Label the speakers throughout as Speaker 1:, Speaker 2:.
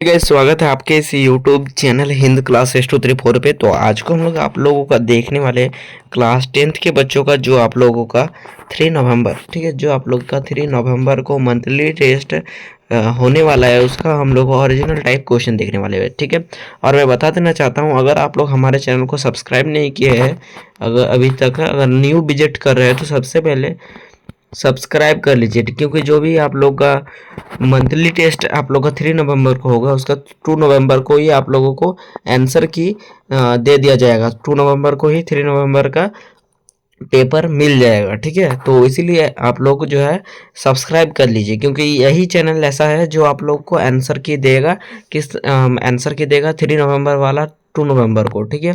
Speaker 1: Guys, स्वागत है आपके इस यूट्यूब चैनल हिंद क्लास 234 पे। तो आज को हम लोग आप लोगों का देखने वाले क्लास 10th के बच्चों का जो आप लोगों का 3 नवंबर, ठीक है, जो आप लोग का 3 नवंबर को मंथली टेस्ट होने वाला है, उसका हम लोग ओरिजिनल टाइप क्वेश्चन देखने वाले हैं, ठीक है। और मैं बता देना चाहता हूँ, अगर आप लोग हमारे चैनल को सब्सक्राइब नहीं किए हैं, अगर अभी तक अगर न्यू विजिट कर रहे हैं, तो सबसे पहले सब्सक्राइब कर लीजिए, क्योंकि जो भी आप लोग का मंथली टेस्ट आप लोग का 3 नवंबर को होगा, उसका 2 नवंबर को ही आप लोगों को आंसर की दे दिया जाएगा। 2 नवंबर को ही 3 नवंबर का पेपर मिल जाएगा, ठीक है। तो इसीलिए आप लोग जो है सब्सक्राइब कर लीजिए, क्योंकि यही चैनल ऐसा है जो आप लोग को आंसर की देगा, किस आंसर की देगा 3 नवंबर वाला 2 नवंबर को, ठीक है।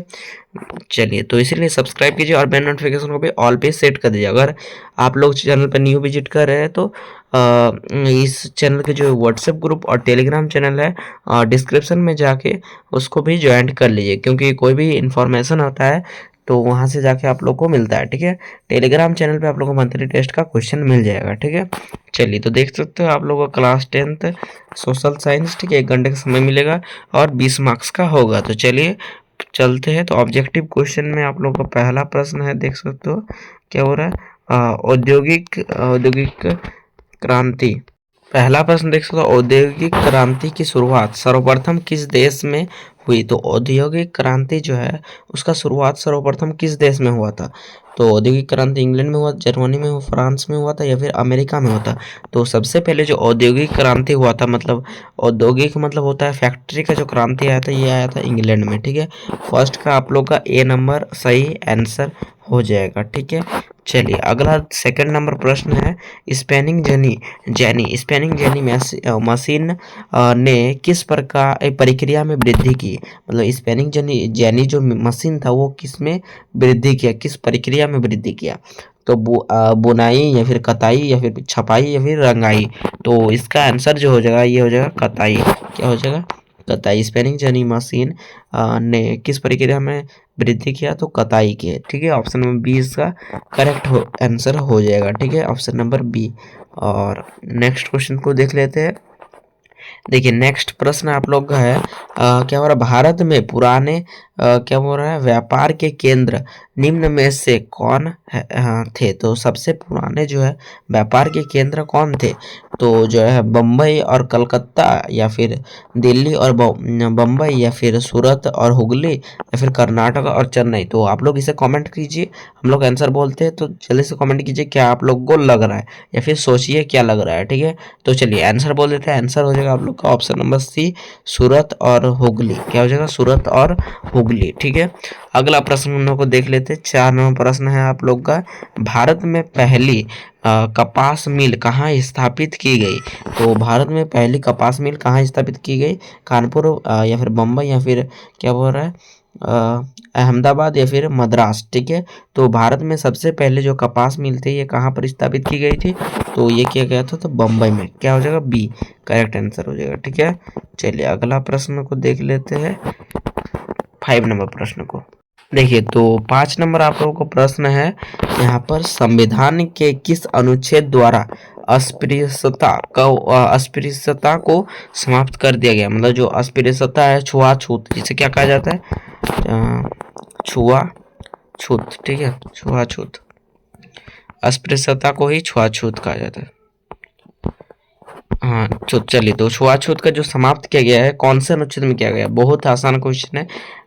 Speaker 1: चलिए, तो इसीलिए सब्सक्राइब कीजिए और बेल नोटिफिकेशन को भी ऑल पे सेट कर दीजिए। अगर आप लोग चैनल पर न्यू विजिट कर रहे हैं, तो इस चैनल के जो व्हाट्सएप ग्रुप और टेलीग्राम चैनल है, डिस्क्रिप्शन में जाके उसको भी ज्वाइन कर लीजिए, क्योंकि कोई भी इंफॉर्मेशन होता है तो वहाँ से जाके आप लोग को मिलता है, ठीक है। टेलीग्राम चैनल पे आप लोग को मंथली टेस्ट का क्वेश्चन मिल जाएगा, ठीक है। चलिए, तो देख सकते हो आप लोगों को क्लास 10th सोशल साइंस, ठीक है, 1 घंटे का समय मिलेगा और 20 मार्क्स का होगा। तो चलिए चलते हैं। तो ऑब्जेक्टिव क्वेश्चन में आप लोग का पहला प्रश्न है, देख सकते हो क्या हो रहा है। औद्योगिक औद्योगिक क्रांति। पहला प्रश्न देख सकते हो, औद्योगिक क्रांति की शुरुआत सर्वप्रथम किस देश में हुई। तो औद्योगिक क्रांति जो है उसका शुरुआत सर्वप्रथम किस देश में हुआ था। तो औद्योगिक क्रांति इंग्लैंड में हुआ, जर्मनी में हुआ, फ्रांस में हुआ था, या फिर अमेरिका में हुआ था। तो सबसे पहले जो औद्योगिक क्रांति हुआ था, मतलब औद्योगिक मतलब होता है फैक्ट्री का जो क्रांति आया था, ये आया था इंग्लैंड में, ठीक है। फर्स्ट का आप लोग का ए नंबर सही आंसर हो जाएगा, ठीक है। चलिए, अगला सेकंड नंबर प्रश्न है, स्पेनिंग जेनी मशीन ने किस प्रकार प्रक्रिया में वृद्धि की। मतलब स्पेनिंग जेनी जो मशीन था वो किस में वृद्धि किया, किस प्रक्रिया में वृद्धि किया। तो बुनाई या फिर कताई या फिर छपाई या फिर रंगाई। तो इसका आंसर जो हो जाएगा ये हो जाएगा कताई। क्या हो जाएगा? कताई। स्पेनिंग जेनी मशीन ने किस प्रक्रिया में वृद्धि किया, तो कताई की है, ठीक है। ऑप्शन नंबर बी इसका करेक्ट आंसर हो जाएगा, ठीक है, ऑप्शन नंबर बी। और नेक्स्ट क्वेश्चन को देख लेते हैं। देखिए, नेक्स्ट प्रश्न आप लोग का है, क्या हो रहा है, भारत में पुराने क्या हो रहा है, व्यापार के केंद्र निम्न में से कौन थे। तो सबसे पुराने जो है व्यापार के केंद्र कौन थे। तो जो है बम्बई और कलकत्ता, या फिर दिल्ली और बम्बई, या फिर सूरत और हुगली, या फिर कर्नाटक और चेन्नई। तो आप लोग इसे कमेंट कीजिए, हम लोग आंसर बोलते हैं, तो जल्दी से कमेंट कीजिए क्या आप लोग को लग रहा है, या फिर सोचिए क्या लग रहा है, ठीक है। तो चलिए आंसर बोल देते हैं। आंसर हो जाएगा आप लोग का ऑप्शन नंबर सी, सूरत और हुगली। क्या हो जाएगा? सूरत और हुगली, ठीक है। अगला प्रश्न हम लोग को देख लेते हैं। 4 नंबर प्रश्न है आप लोग का, भारत में पहली कपास मिल कहाँ स्थापित की गई। तो भारत में पहली कपास मिल कहाँ स्थापित की गई। कानपुर, या फिर बम्बई, या फिर क्या बोल रहा है, अहमदाबाद, या फिर मद्रास, ठीक है। तो भारत में सबसे पहले जो कपास मिल थी ये कहाँ पर स्थापित की गई थी। तो ये किया गया था तो बम्बई में। क्या हो जाएगा? बी करेक्ट आंसर हो जाएगा, ठीक है। चलिए अगला प्रश्न को देख लेते हैं, 5 नंबर प्रश्न को। देखिए, तो 5 नंबर आप लोगों को प्रश्न है, यहाँ पर संविधान के किस अनुच्छेद द्वारा अस्पृश्यता को समाप्त कर दिया गया। मतलब जो अस्पृश्यता है, छुआछूत, जिसे क्या कहा जाता है, छुआछूत, ठीक है, छुआछूत। अस्पृश्यता को ही छुआछूत कहा जाता है। हाँ, तो चलिए, तो छुआछूत का जो समाप्त किया गया है कौन से अनुच्छेद में किया गया। बहुत आसान क्वेश्चन है,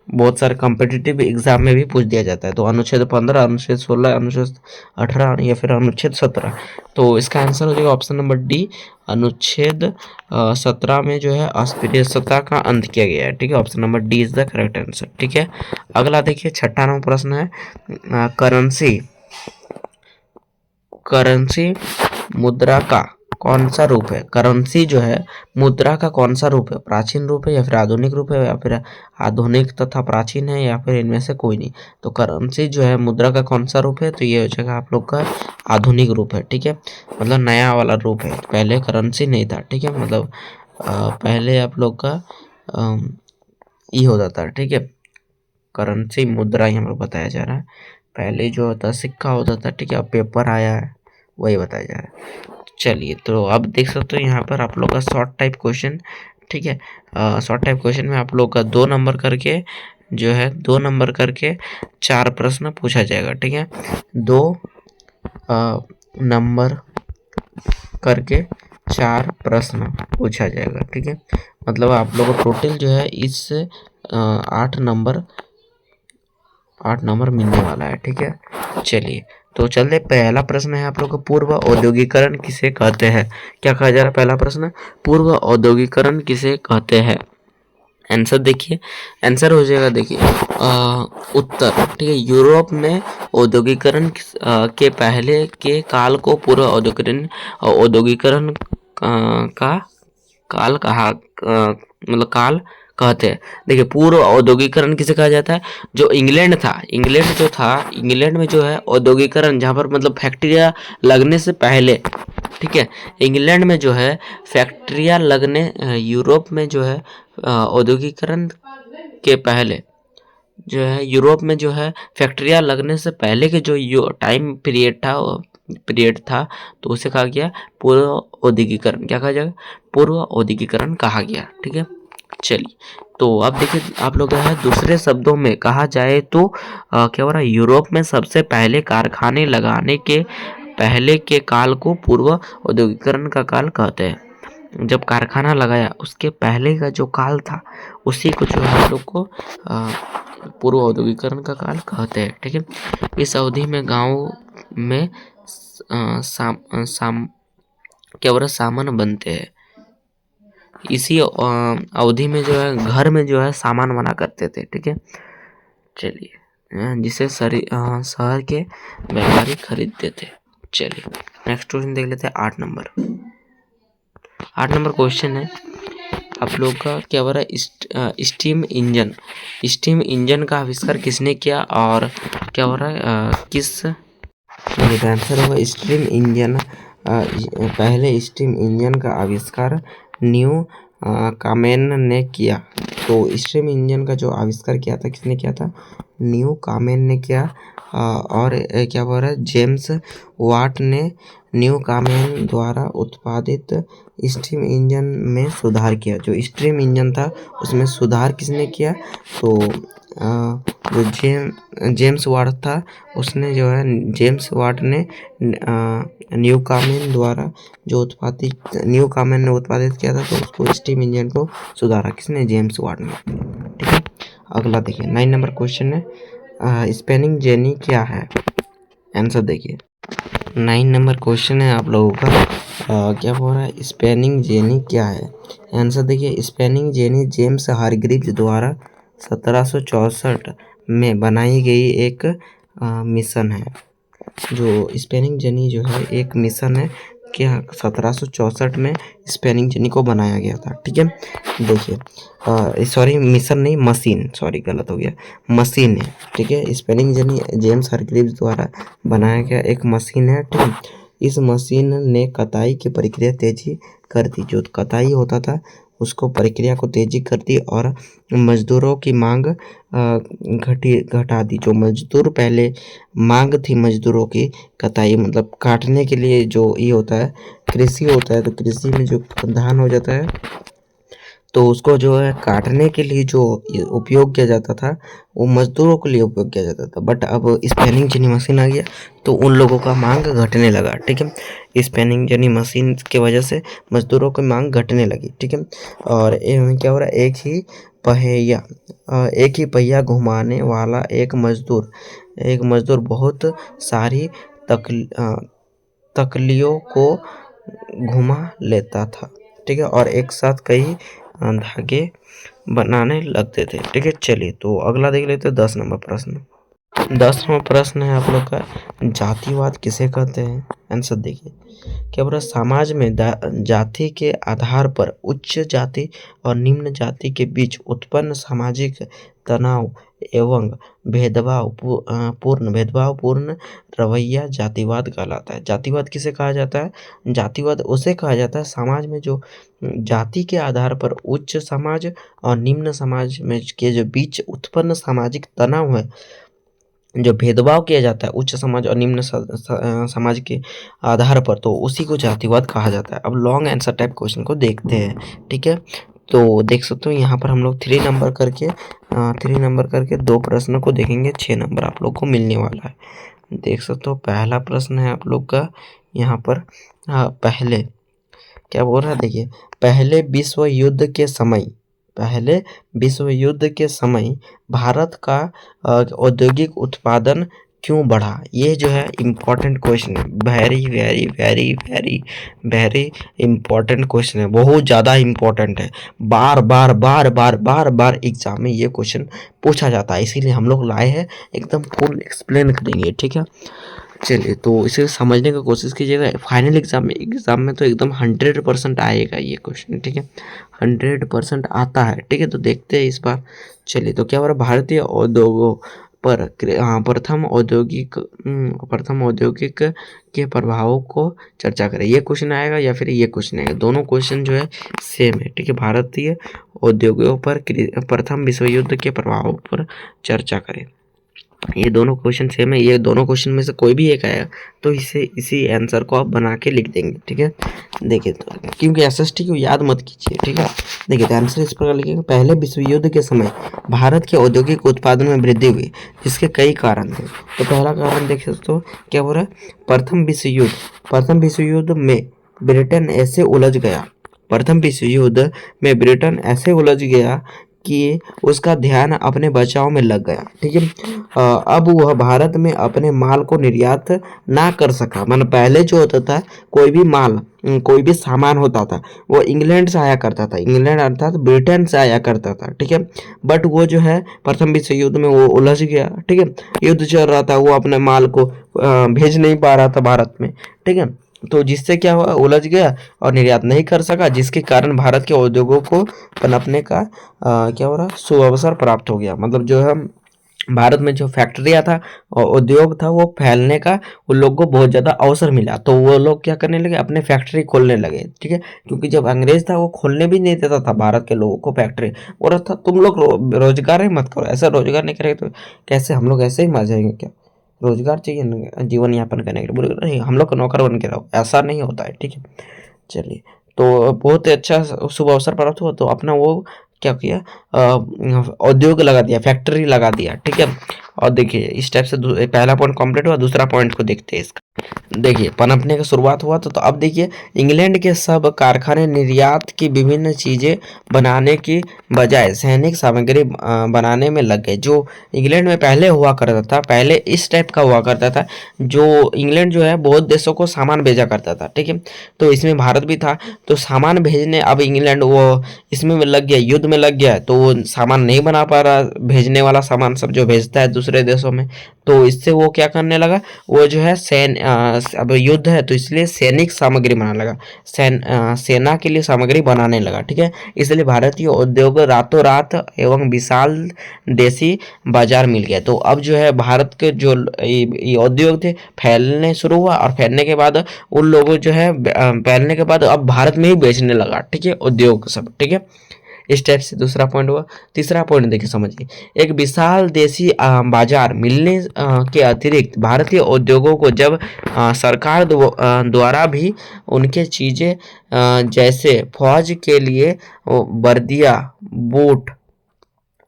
Speaker 1: बहुत सारे कॉम्पिटिटिव एग्जाम में भी पूछ दिया जाता है। तो अनुच्छेद 15, अनुच्छेद 16, अनुच्छेद 18, या फिर अनुच्छेद 17। तो इसका आंसर हो जाएगा ऑप्शन नंबर डी, अनुच्छेद 17 में जो है अस्पृश्यता का अंत किया गया है, ठीक है। Option number D is the correct answer, ठीक है। अगला देखिए, 6ठा नंबर प्रश्न है, करेंसी करेंसी मुद्रा का कौन सा रूप है। करेंसी जो है मुद्रा का कौन सा रूप है, प्राचीन रूप है, या फिर आधुनिक रूप है, या फिर आधुनिक तथा प्राचीन है, या फिर इनमें से कोई नहीं। तो करेंसी जो है मुद्रा का कौन सा रूप है, तो ये हो जाएगा आप लोग का आधुनिक रूप है, ठीक है। मतलब नया वाला रूप है, पहले करेंसी नहीं था, ठीक है। मतलब पहले आप लोग का ये होता था, ठीक है। करेंसी मुद्रा यहाँ पर बताया जा रहा है, पहले जो होता सिक्का होता था, ठीक है, अब पेपर आया है, वही बताया जा रहा है। चलिए, तो अब देख सकते हो यहाँ पर आप लोग का शॉर्ट टाइप क्वेश्चन ठीक है। शॉर्ट टाइप क्वेश्चन में आप लोग का 2 नंबर करके जो है 2 नंबर करके 4 प्रश्न पूछा जाएगा। ठीक है, 2 नंबर करके 4 प्रश्न पूछा जाएगा। ठीक है, मतलब आप लोग को टोटल जो है इस 8 नंबर मिलने वाला है। ठीक है, चलिए तो चलते, पहला प्रश्न है आप लोग का, पूर्व औद्योगिकरण किसे कहते हैं? क्या कहा जा रहा है? पहला प्रश्न, पूर्व औद्योगिकरण किसे कहते हैं? आंसर देखिए, आंसर हो जाएगा देखिए उत्तर। ठीक है, यूरोप में औद्योगिकरण के पहले के काल को पूर्व औद्योगिकरण का काल कहा मतलब काल कहते हैं। देखिए, पूर्व औद्योगिकरण किसे कहा जाता है? जो इंग्लैंड था, इंग्लैंड में जो है औद्योगिकरण, जहाँ पर मतलब फैक्ट्रियाँ लगने से पहले, ठीक है, इंग्लैंड में जो है फैक्ट्रियाँ लगने, यूरोप में जो है औद्योगिकरण के पहले जो है यूरोप में जो है फैक्ट्रियाँ लगने से पहले के जो टाइम पीरियड था, तो उसे कहा गया पूर्व औद्योगिकरण। क्या कहा जाएगा? पूर्व औद्योगिकरण कहा गया। ठीक है, चलिए तो अब देखिए आप लोग है, दूसरे शब्दों में कहा जाए तो क्या हो रहा है, यूरोप में सबसे पहले कारखाने लगाने के पहले के काल को पूर्व औद्योगिकरण का काल कहते हैं। जब कारखाना लगाया उसके पहले का जो काल था, उसी को जो है हम लोग को पूर्व औद्योगिकरण का काल कहते हैं। ठीक है, इस अवधि में गांव में क्या बोला, सामान बनते हैं। इसी अवधि में जो है घर में जो है सामान बना करते थे। ठीक है, चलिए जिसे शहर के व्यापारी खरीदते थे। चलिए नेक्स्ट क्वेश्चन देख लेते हैं। 8 नंबर क्वेश्चन है आप लोग का, क्या बोल रहा है, स्टीम इंजन का आविष्कार किसने किया? और क्या हो रहा है किस, आंसर होगा स्टीम इंजन। पहले स्टीम इंजन का आविष्कार न्यू कामेन ने किया। तो स्टीम इंजन का जो आविष्कार किया था, किसने किया था? न्यू कामेन ने किया। और क्या बोल रहा है, जेम्स वाट ने न्यू कामेन द्वारा उत्पादित स्टीम इंजन में सुधार किया। जो स्टीम इंजन था उसमें सुधार किसने किया? तो जो जेम्स वाट था, उसने जो है जेम्स वाट ने न्यू कामेन द्वारा जो न्यू कामेन ने उत्पादित किया था, तो उसको स्टीम इंजन को सुधारा किसने? जेम्स वाट ने। ठीक है, अगला देखिए 9 नंबर क्वेश्चन है, स्पेनिंग जेनी क्या है? आंसर देखिए, 9 नंबर क्वेश्चन है आप लोगों का, क्या बोल रहा है, स्पेनिंग जेनी क्या है? आंसर देखिए, स्पेनिंग जेनी जेम्स हारग्रीव्स द्वारा 1764 में बनाई गई एक मिशन है। जो स्पेनिंग जेनी जो है एक मिशन है, क्या 1764 में स्पेनिंग जेनी को बनाया गया था। ठीक है, देखिए सॉरी मिशन नहीं, मशीन, सॉरी गलत हो गया, मशीन है। ठीक है, स्पेनिंग जेनी जेम्स हारग्रीव्स द्वारा बनाया गया एक मशीन है। ठीक है, इस मशीन ने कताई की प्रक्रिया तेजी कर दी। जो कताई होता था उसको प्रक्रिया को तेजी कर दी और मजदूरों की मांग घटा दी। जो मजदूर पहले मांग थी मजदूरों की, कताई मतलब काटने के लिए जो ये होता है, कृषि होता है, तो कृषि में जो धान हो जाता है, तो उसको जो है काटने के लिए जो उपयोग किया जाता था, वो मजदूरों के लिए उपयोग किया जाता था। बट अब स्पेनिंग जेनी मशीन आ गया तो उन लोगों का मांग घटने लगा। ठीक है, स्पेनिंग जेनी मशीन की वजह से मजदूरों की मांग घटने लगी। ठीक है, और क्या हो रहा है, एक ही पहिया घुमाने वाला एक मजदूर बहुत सारी तकलियों को घुमा लेता था। ठीक है, और एक साथ कई धागे बनाने लगते थे। ठीक है, चलिए तो अगला देख लेते हैं 10 नंबर प्रश्न। 10 नंबर प्रश्न है आप लोग का, जातिवाद किसे कहते हैं? आंसर देखिए, क्या बोला, समाज में जाति के आधार पर उच्च जाति और निम्न जाति के बीच उत्पन्न सामाजिक तनाव एवं भेदभावपूर्ण रवैया जातिवाद कहलाता है। जातिवाद किसे कहा जाता है? जातिवाद उसे कहा जाता है समाज में जो जाति के आधार पर उच्च समाज और निम्न समाज में के जो बीच उत्पन्न सामाजिक तनाव है, जो भेदभाव किया जाता है उच्च समाज और निम्न समाज के आधार पर, तो उसी को जातिवाद कहा जाता है। अब लॉन्ग आंसर टाइप क्वेश्चन को देखते हैं। ठीक है, तो देख सकते हो यहाँ पर हम लोग 3 नंबर करके 2 प्रश्न को देखेंगे, 6 नंबर आप लोग को मिलने वाला है। देख सकते हो पहला प्रश्न है आप लोग का यहाँ पर पहले क्या बोल रहा है, देखिए पहले विश्व युद्ध के समय भारत का औद्योगिक उत्पादन क्यों बढ़ा। ये जो है इम्पोर्टेंट क्वेश्चन है, very very very very very important question है, बहुत ज़्यादा इम्पोर्टेंट है। बार बार बार बार बार बार एग्जाम में ये क्वेश्चन पूछा जाता है, इसीलिए हम लोग लाए हैं, एकदम फुल एक्सप्लेन करेंगे, ठीक है। चलिए तो इसे समझने की कोशिश कीजिएगा, फाइनल एग्जाम में तो एकदम 100% आएगा ये क्वेश्चन, ठीक है, 100% आता है, ठीक है। तो देखते हैं इस बार। चलिए तो क्या हो रहा है, भारतीय उद्योगों पर प्रथम औद्योगिक के प्रभावों को चर्चा करें। ये क्वेश्चन आएगा या फिर ये क्वेश्चन आएगा, दोनों क्वेश्चन जो है सेम है, ठीक है। भारतीय उद्योगों पर प्रथम विश्व युद्ध के प्रभावों पर चर्चा करें, ये दोनों क्वेश्चन सेम है। ये दोनों क्वेश्चन में से कोई भी एक आएगा तो इसी आंसर को आप बना के लिख देंगे, ठीक है। देखिए तो क्योंकि एसएसटी को याद मत कीजिए, ठीक है। देखिए तो आंसर इस प्रकार लिखिएगा, पहले विश्व युद्ध के समय भारत के औद्योगिक उत्पादन में वृद्धि हुई, जिसके कई कारण थे। तो पहला कारण देख सकते हो क्या हो रहा है, प्रथम विश्व युद्ध में ब्रिटेन ऐसे उलझ गया कि उसका ध्यान अपने बचाव में लग गया, ठीक है। अब वह भारत में अपने माल को निर्यात ना कर सका। मतलब पहले जो होता था, कोई भी सामान होता था वो इंग्लैंड से आया करता था, इंग्लैंड अर्थात ब्रिटेन से आया करता था, ठीक है। बट वो जो है प्रथम विश्व युद्ध में वो उलझ गया, ठीक है। युद्ध चल रहा था, वो अपने माल को भेज नहीं पा रहा था भारत में, ठीक है। तो जिससे क्या हुआ, उलझ गया और निर्यात नहीं कर सका, जिसके कारण भारत के उद्योगों को पनपने का क्या हो रहा, सुअवसर प्राप्त हो गया। मतलब जो है भारत में जो फैक्ट्रिया था और उद्योग था वो फैलने का उन लोग को बहुत ज़्यादा अवसर मिला, तो वो लोग क्या करने लगे, अपने फैक्ट्री खोलने लगे, ठीक है। क्योंकि जब अंग्रेज था वो खोलने भी नहीं देता था भारत के लोगों को फैक्ट्री, और था तुम लोग रोजगार ही मत करो, ऐसा रोजगार नहीं करेंगे तो कैसे हम लोग ऐसे ही मर जाएंगे क्या, रोजगार चाहिए जीवन यापन करने के लिए, बोले नहीं हम लोग का नौकर बन के रहो, ऐसा नहीं होता है, ठीक है। चलिए तो बहुत ही अच्छा शुभ अवसर प्राप्त हुआ, तो अपना वो क्या किया, उद्योग लगा दिया, फैक्ट्री लगा दिया, ठीक है। और देखिए इस टाइप से पहला पॉइंट कंप्लीट हुआ, दूसरा पॉइंट को देखते हैं इसका। देखिए पनपने का शुरुआत हुआ तो अब देखिए इंग्लैंड के सब कारखाने निर्यात की विभिन्न चीज़ें बनाने की बजाय सैनिक सामग्री बनाने में लग गए। जो इंग्लैंड में पहले हुआ करता था, पहले इस टाइप का हुआ करता था, जो इंग्लैंड जो है बहुत देशों को सामान भेजा करता था, ठीक है। तो इसमें भारत भी था, तो सामान भेजने अब इंग्लैंड वो इसमें लग गया, युद्ध में लग गया, तो वो सामान नहीं बना पा रहा, भेजने वाला सामान सब जो भेजता है दूसरे देशों में, तो इससे वो क्या करने लगा, वो जो है अब युद्ध है तो इसलिए सैनिक सामग्री बनाने लगा, सेना के लिए सामग्री बनाने लगा, ठीक है। इसलिए भारतीय उद्योग रातों रात एवं विशाल देशी बाजार मिल गया। तो अब जो है भारत के जो ये उद्योग थे फैलने शुरू हुआ, और फैलने के बाद उन लोगों जो है फैलने के बाद अब भारत में ही बेचने लगा, ठीक है, उद्योग सब, ठीक है। इस टाइप से दूसरा पॉइंट हुआ। तीसरा पॉइंट देखिए समझिए, एक विशाल देशी बाजार मिलने के अतिरिक्त भारतीय उद्योगों को जब सरकार द्वारा भी उनके चीज़ें जैसे फौज के लिए वर्दियाँ, बूट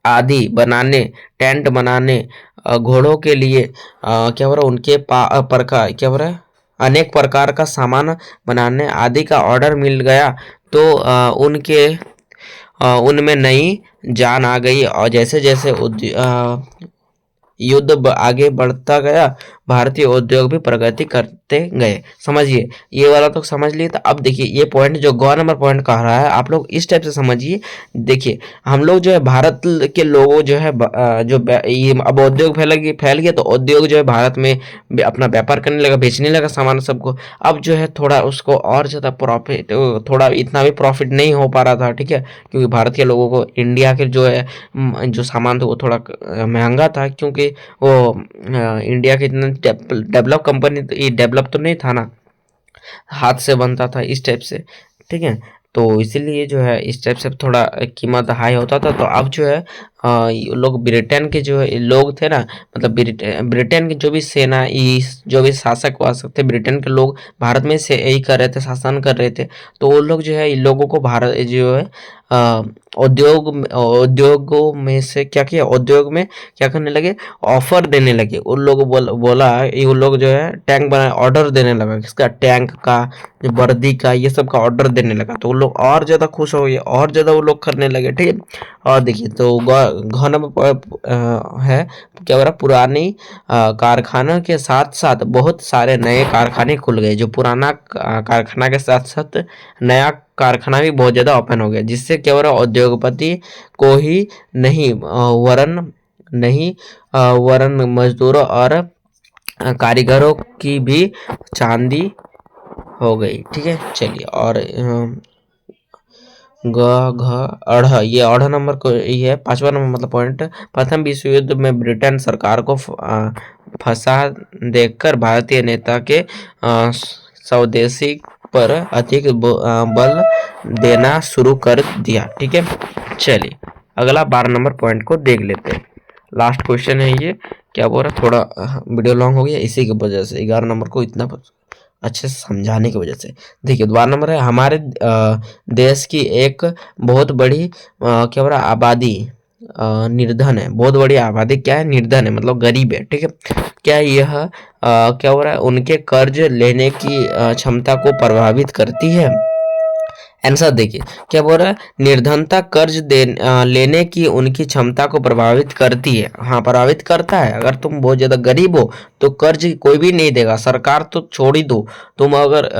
Speaker 1: आदि बनाने, टेंट बनाने, घोड़ों के लिए क्या हो रहा है, उनके प्रकार क्या हो रहा है, अनेक प्रकार का सामान बनाने आदि का ऑर्डर मिल गया, तो उनमें नई जान आ गई, और जैसे जैसे युद्ध आगे बढ़ता गया, भारतीय उद्योग भी प्रगति करते गए। समझिए ये वाला तो समझ लिए। तो अब देखिए ये पॉइंट जो गौ नंबर पॉइंट कह रहा है, आप लोग इस टाइप से समझिए। देखिए हम लोग जो है भारत के लोगों जो है ये अब उद्योग फैल गया, तो उद्योग जो है भारत में अपना व्यापार करने लगा, बेचने लगा सामान सबको। अब जो है थोड़ा उसको और ज़्यादा प्रॉफिट, थोड़ा इतना भी प्रॉफिट नहीं हो पा रहा था, ठीक है, क्योंकि भारत के लोगों को इंडिया के जो है जो सामान था वो थोड़ा महंगा था, क्योंकि वो इंडिया के इतना डेवलप कंपनी, ये डेवलप तो नहीं था ना, हाथ से बनता था इस टाइप से, ठीक है। तो इसीलिए जो है इस टाइप से थोड़ा कीमत हाई होता था। तो अब जो है ये लोग ब्रिटेन के जो लोग थे ना, मतलब ब्रिटेन के जो भी सेना जो भी शासक वासक थे ब्रिटेन के लोग भारत में से यही कर रहे थे, शासन कर रहे थे। तो वो लोग जो है इन लोगों को भारत जो है उद्योगों में से क्या किया, उद्योग में क्या करने लगे, ऑफर देने लगे। उन लोग बोला ये उन लोग जो है टैंक बना ऑर्डर देने लगा, किसका, टैंक का, वर्दी का, ये सब का ऑर्डर देने लगा। तो वो लोग और ज़्यादा खुश हो गए, और ज़्यादा वो लोग करने लगे, ठीक है। और देखिए तो घ नंबर है क्या हो रहा, पुरानी कारखानों के साथ साथ बहुत सारे नए कारखाने खुल गए। जो पुराना कारखाना के साथ साथ नया कारखाना भी बहुत ज़्यादा ओपन हो गया, जिससे क्या हो रहा, उद्योगपति को ही नहीं वरन मजदूरों और कारीगरों की भी चांदी हो गई, ठीक है। चलिए और अढ़, ये अढ़ नंबर को ये है 5वां नंबर मतलब पॉइंट। प्रथम विश्व युद्ध में ब्रिटेन सरकार को फंसा देखकर भारतीय नेता के स्वदेशी पर अधिक बल देना शुरू कर दिया, ठीक है। चलिए अगला 12 नंबर पॉइंट को देख लेते हैं। लास्ट क्वेश्चन है ये, क्या बोल रहा, थोड़ा वीडियो लॉन्ग हो गया इसी की वजह से, 11 नंबर को इतना अच्छे से समझाने की वजह से। देखिए 12 नंबर है, हमारे देश की एक बहुत बड़ी क्या बोला आबादी निर्धन है। बहुत बड़ी आबादी क्या है, निर्धन है, मतलब गरीब है, ठीक है। क्या यह क्या हो रहा है, उनके कर्ज लेने की क्षमता को प्रभावित करती है। आंसर देखिए क्या बोल रहा है, निर्धनता लेने की उनकी क्षमता को प्रभावित करती है। हाँ प्रभावित करता है। अगर तुम बहुत ज़्यादा गरीब हो तो कर्ज कोई भी नहीं देगा, सरकार तो छोड़ ही दो। तुम अगर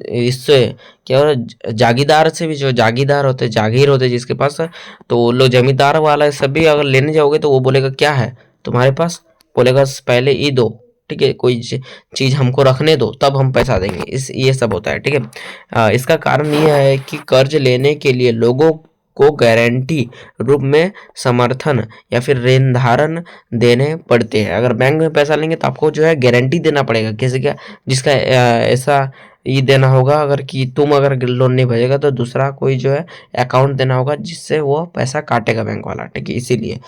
Speaker 1: इससे क्या हो रहा है, जागीरदार से भी, जो जागीरदार होते, जागीर होते जिसके पास, तो वो लोग जमींदार वाला सभी अगर लेने जाओगे तो वो बोलेगा क्या है तुम्हारे पास, बोलेगा पहले ई दो, ठीक है, कोई चीज़ हमको रखने दो तब हम पैसा देंगे। ये सब होता है, ठीक है। इसका कारण यह है कि कर्ज लेने के लिए लोगों को गारंटी रूप में समर्थन या फिर ऋण धारण देने पड़ते हैं। अगर बैंक में पैसा लेंगे तो आपको जो है गारंटी देना पड़ेगा किसी का, जिसका ऐसा ये देना होगा, अगर कि तुम अगर लोन नहीं भरेगा तो दूसरा कोई जो है अकाउंट देना होगा, जिससे वो पैसा काटेगा बैंक वाला, ठीक है। इसीलिए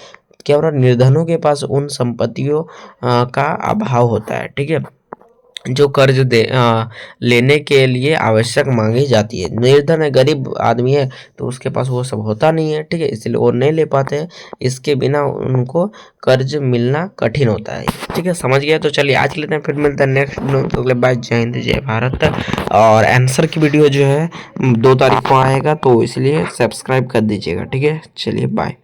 Speaker 1: क्या हो रहा, निर्धनों के पास उन संपत्तियों का अभाव होता है, ठीक है, जो कर्ज लेने के लिए आवश्यक मांगी जाती है। निर्धन है, गरीब आदमी है, तो उसके पास वो सब होता नहीं है, ठीक है, इसलिए वो नहीं ले पाते हैं। इसके बिना उनको कर्ज मिलना कठिन होता है, ठीक है। समझ गया, तो चलिए आज लेते हैं, फिर मिलते हैं नेक्स्ट वीडियो में। तो अगले बाय, जय हिंद जय भारत। और आंसर की वीडियो जो है 2 तारीख को आएगा, तो इसलिए सब्सक्राइब कर दीजिएगा, ठीक है। चलिए बाय।